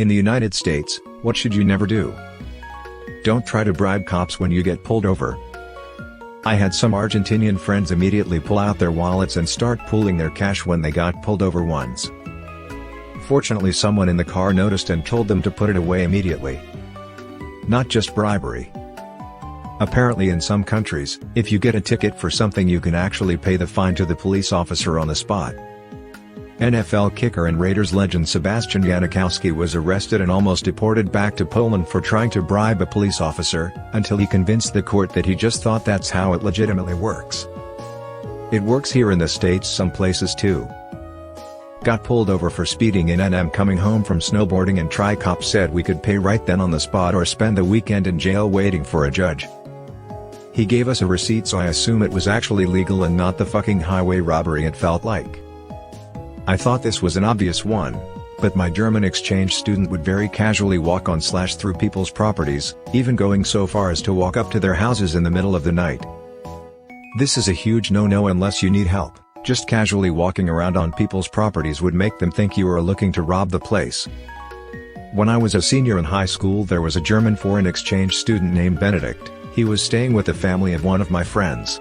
In the United States, what should you never do? Don't try to bribe cops when you get pulled over. I had some Argentinian friends immediately pull out their wallets and start pooling their cash when they got pulled over once. Fortunately, someone in the car noticed and told them to put it away immediately. Not just bribery. Apparently in some countries, if you get a ticket for something you can actually pay the fine to the police officer on the spot. NFL kicker and Raiders legend Sebastian Janikowski was arrested and almost deported back to Poland for trying to bribe a police officer, until he convinced the court that he just thought that's how it legitimately works. It works here in the States some places too. Got pulled over for speeding in NM coming home from snowboarding and Tri-Cop said we could pay right then on the spot or spend the weekend in jail waiting for a judge. He gave us a receipt, so I assume it was actually legal and not the fucking highway robbery it felt like. I thought this was an obvious one, but my German exchange student would very casually walk on / through people's properties, even going so far as to walk up to their houses in the middle of the night. This is a huge no-no unless you need help. Just casually walking around on people's properties would make them think you are looking to rob the place. When I was a senior in high school, there was a German foreign exchange student named Benedict. He was staying with the family of one of my friends.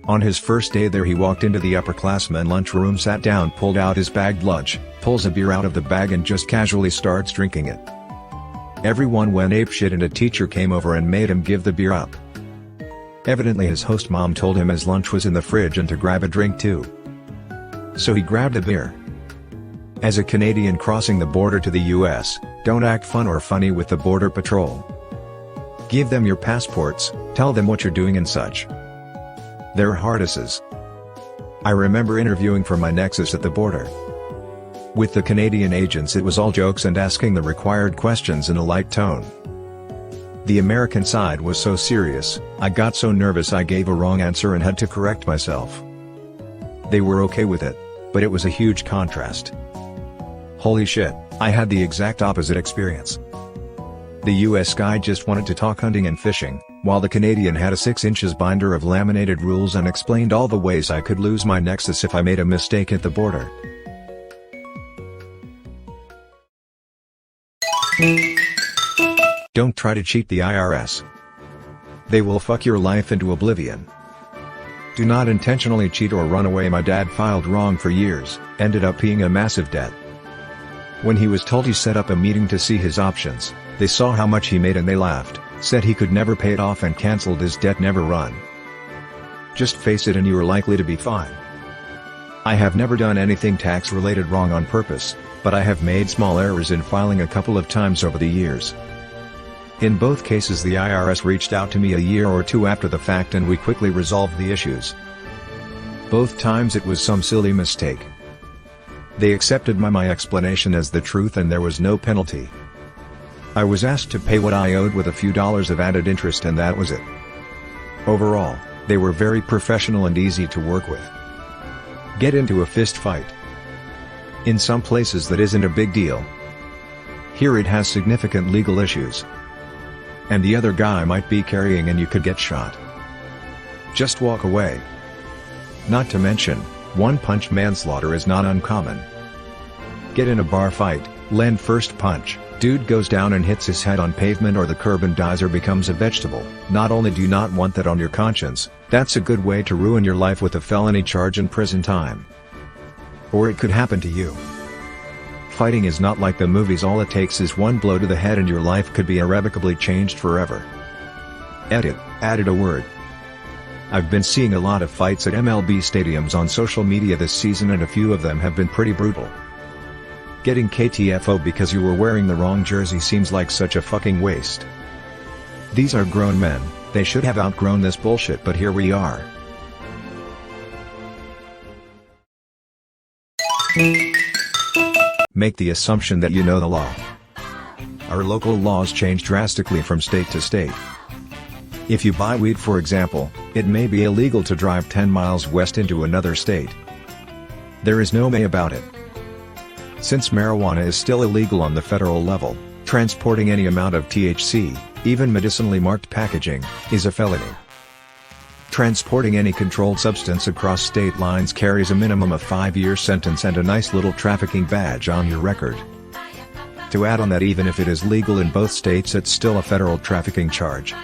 On his first day there, he walked into the upperclassmen lunchroom, sat down, pulled out his bagged lunch, pulls a beer out of the bag and just casually starts drinking it. Everyone went apeshit and a teacher came over and made him give the beer up. Evidently his host mom told him his lunch was in the fridge and to grab a drink too. So he grabbed a beer. As a Canadian crossing the border to the US, don't act fun or funny with the border patrol. Give them your passports, tell them what you're doing and such. They're hardasses. I remember interviewing for my Nexus at the border. With the Canadian agents it was all jokes and asking the required questions in a light tone. The American side was so serious, I got so nervous I gave a wrong answer and had to correct myself. They were okay with it, but it was a huge contrast. Holy shit, I had the exact opposite experience. The US guy just wanted to talk hunting and fishing, while the Canadian had a 6 inches binder of laminated rules and explained all the ways I could lose my Nexus if I made a mistake at the border. Don't try to cheat the IRS. They will fuck your life into oblivion. Do not intentionally cheat or run away. My dad filed wrong for years, ended up paying a massive debt. When he was told he set up a meeting to see his options, they saw how much he made and they laughed, said he could never pay it off and cancelled his debt. Never run. Just face it and you are likely to be fine. I have never done anything tax related wrong on purpose, but I have made small errors in filing a couple of times over the years. In both cases the IRS reached out to me a year or two after the fact and we quickly resolved the issues. Both times it was some silly mistake. They accepted my explanation as the truth and there was no penalty. I was asked to pay what I owed with a few dollars of added interest and that was it. Overall, they were very professional and easy to work with. Get into a fist fight. In some places that isn't a big deal. Here it has significant legal issues. And the other guy might be carrying and you could get shot. Just walk away. Not to mention, one-punch manslaughter is not uncommon. Get in a bar fight, land first punch, dude goes down and hits his head on pavement or the curb and dies or becomes a vegetable. Not only do you not want that on your conscience, that's a good way to ruin your life with a felony charge and prison time. Or it could happen to you. Fighting is not like the movies. All it takes is one blow to the head and your life could be irrevocably changed forever. Edit, added a word. I've been seeing a lot of fights at MLB stadiums on social media this season and a few of them have been pretty brutal. Getting KTFO because you were wearing the wrong jersey seems like such a fucking waste. These are grown men, they should have outgrown this bullshit, but here we are. Make the assumption that you know the law. Our local laws change drastically from state to state. If you buy weed, for example, it may be illegal to drive 10 miles west into another state. There is no way about it. Since marijuana is still illegal on the federal level, transporting any amount of THC, even medicinally marked packaging, is a felony. Transporting any controlled substance across state lines carries a minimum of 5-year sentence and a nice little trafficking badge on your record. to add on that even if it is legal in both states, it's still a federal trafficking charge.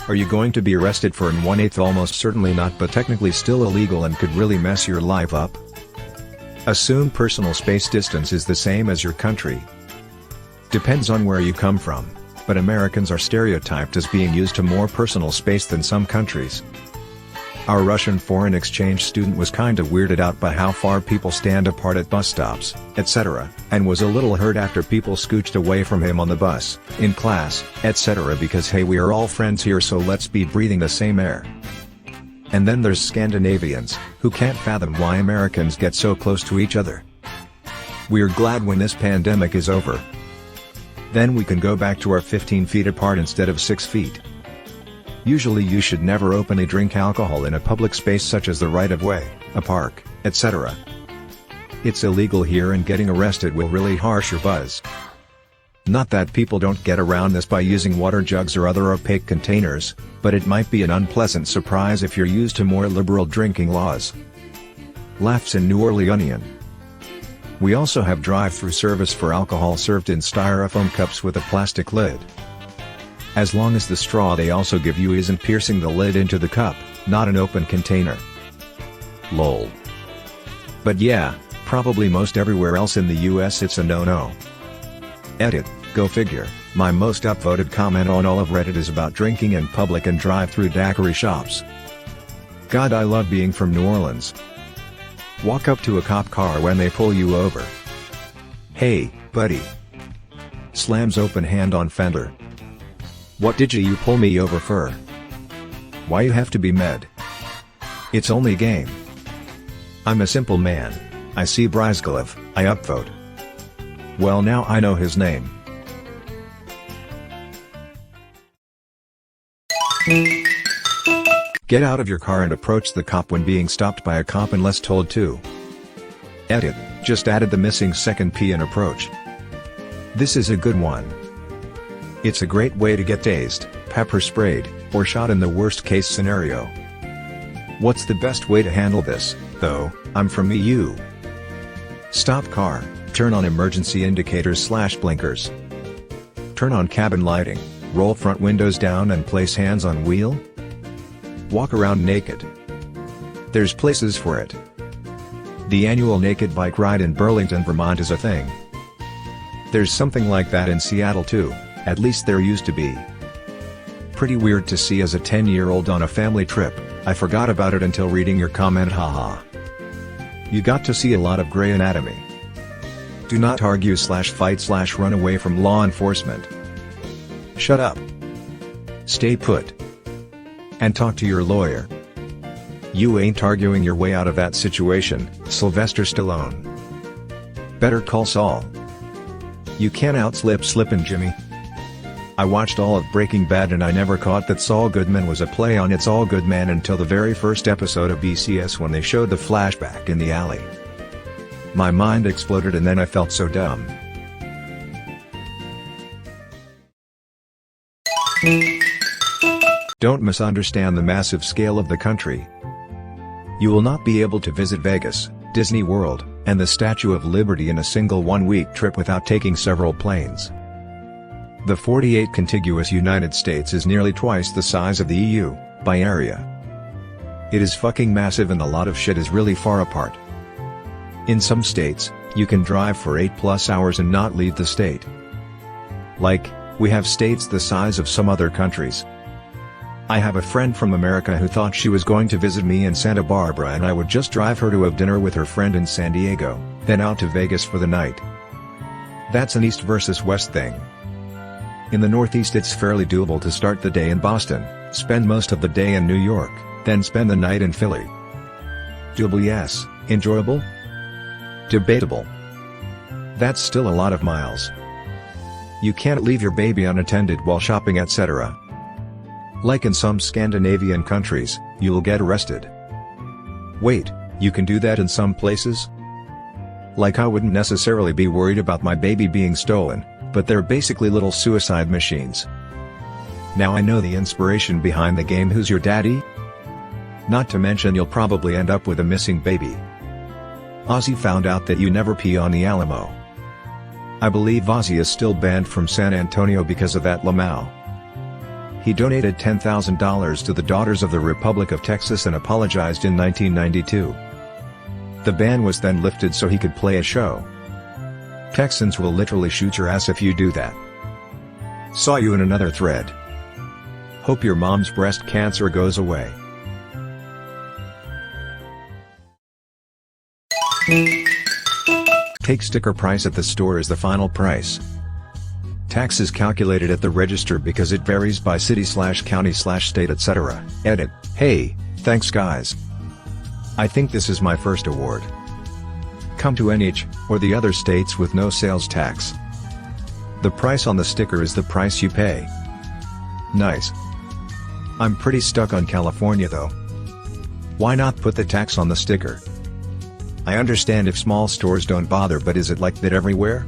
Are you going to be arrested for an 1/8? Almost certainly not, but technically still illegal and could really mess your life up. Assume personal space distance is the same as your country. Depends on where you come from, but Americans are stereotyped as being used to more personal space than some countries. Our Russian foreign exchange student was kinda weirded out by how far people stand apart at bus stops, etc., and was a little hurt after people scooched away from him on the bus, in class, etc., because hey, we are all friends here, so let's be breathing the same air. And then there's Scandinavians, who can't fathom why Americans get so close to each other. We're glad when this pandemic is over. Then we can go back to our 15 feet apart instead of 6 feet. Usually you should never openly drink alcohol in a public space such as the right-of-way, a park, etc. It's illegal here and getting arrested will really harsh your buzz. Not that people don't get around this by using water jugs or other opaque containers, but it might be an unpleasant surprise if you're used to more liberal drinking laws. Laughs in New Orleans. We also have drive-through service for alcohol served in styrofoam cups with a plastic lid. As long as the straw they also give you isn't piercing the lid into the cup, not an open container. Lol. But yeah, probably most everywhere else in the US it's a no-no. Edit, go figure, my most upvoted comment on all of Reddit is about drinking in public and drive-through daiquiri shops. God, I love being from New Orleans. Walk up to a cop car when they pull you over. Hey, buddy. Slams open hand on fender. What did you pull me over for? Why you have to be mad? It's only game. I'm a simple man. I see Bryzgalev, I upvote. Well, now I know his name. Get out of your car and approach the cop when being stopped by a cop unless told to. Edit, just added the missing second P in approach. This is a good one. It's a great way to get tased, pepper sprayed, or shot in the worst case scenario. What's the best way to handle this, though? I'm from EU. Stop car, turn on emergency indicators/blinkers. Turn on cabin lighting, roll front windows down and place hands on wheel. Walk around naked. There's places for it. The annual Naked Bike Ride in Burlington, Vermont is a thing. There's something like that in Seattle too, at least there used to be. Pretty weird to see as a 10-year-old on a family trip. I forgot about it until reading your comment, haha. You got to see a lot of gray anatomy. Do not argue/fight/run away from law enforcement. Shut up. Stay put. And talk to your lawyer. You ain't arguing your way out of that situation, Sylvester Stallone. Better call Saul. You can't outslip Slippin' Jimmy. I watched all of Breaking Bad and I never caught that Saul Goodman was a play on It's All Good Man until the very first episode of BCS when they showed the flashback in the alley. My mind exploded and then I felt so dumb. Don't misunderstand the massive scale of the country. You will not be able to visit Vegas, Disney World, and the Statue of Liberty in a single one-week trip without taking several planes. The 48 contiguous United States is nearly twice the size of the EU, by area. It is fucking massive and a lot of shit is really far apart. In some states, you can drive for 8+ hours and not leave the state. Like, we have states the size of some other countries. I have a friend from America who thought she was going to visit me in Santa Barbara and I would just drive her to have dinner with her friend in San Diego, then out to Vegas for the night. That's an East versus West thing. In the Northeast it's fairly doable to start the day in Boston, spend most of the day in New York, then spend the night in Philly. Doable, yes. Enjoyable? Debatable. That's still a lot of miles. You can't leave your baby unattended while shopping, etc. Like in some Scandinavian countries, you'll get arrested. Wait, you can do that in some places? Like I wouldn't necessarily be worried about my baby being stolen, but they're basically little suicide machines. Now I know the inspiration behind the game Who's Your Daddy? Not to mention you'll probably end up with a missing baby. Ozzy found out that you never pee on the Alamo. I believe Ozzy is still banned from San Antonio because of that Lamau. He donated $10,000 to the Daughters of the Republic of Texas and apologized in 1992. The ban was then lifted so he could play a show. Texans will literally shoot your ass if you do that. Saw you in another thread. Hope your mom's breast cancer goes away. Take sticker price at the store as the final price. Tax is calculated at the register because it varies by city/county/state etc. Edit. Hey, thanks guys. I think this is my first award. Come to NH, or the other states with no sales tax. The price on the sticker is the price you pay. Nice. I'm pretty stuck on California though. Why not put the tax on the sticker? I understand if small stores don't bother, but is it like that everywhere?